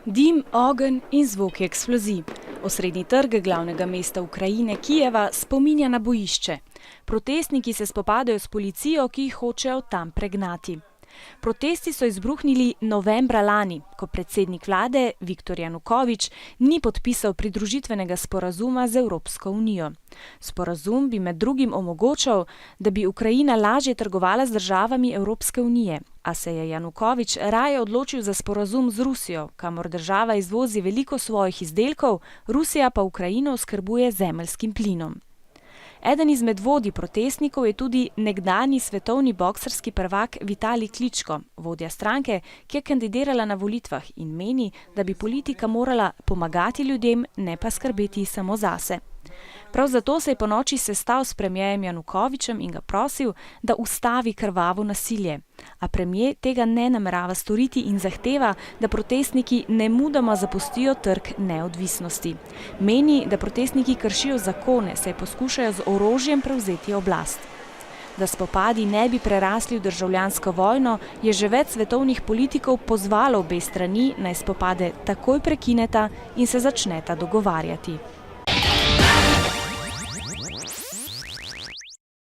Dim, ogenj in zvoki eksplozij. Osrednji trg glavnega mesta Ukrajine, Kijeva, spominja na bojišče. Protestniki se spopadajo s policijo, ki jih hočejo tam pregnati. Protesti so izbruhnili novembra lani, ko predsednik vlade Viktor Janukovič ni podpisal pridružitvenega sporazuma z Evropsko unijo. Sporazum bi med drugim omogočal, da bi Ukrajina lažje trgovala z državami Evropske unije, a se je Janukovič raje odločil za sporazum z Rusijo, kamor država izvozi veliko svojih izdelkov, Rusija pa Ukrajino oskrbuje z zemeljskim plinom. Eden izmed vodij protestnikov je tudi nekdanji svetovni boksarski prvak Vitalij Kličko, vodja stranke, ki je kandidirala na volitvah in meni, da bi politika morala pomagati ljudem, ne pa skrbeti samo zase. Prav zato se je ponoči sestal s premierjem Janukovičem in ga prosil, da ustavi krvavo nasilje. A premier tega ne namerava storiti in zahteva, da protestniki nemudoma zapustijo trg neodvisnosti. Meni, da protestniki kršijo zakone, saj poskušajo z orožjem prevzeti oblast. Da spopadi ne bi prerasli v državljansko vojno, je že več svetovnih politikov pozvalo obe strani, naj spopade takoj prekineta in se začneta dogovarjati.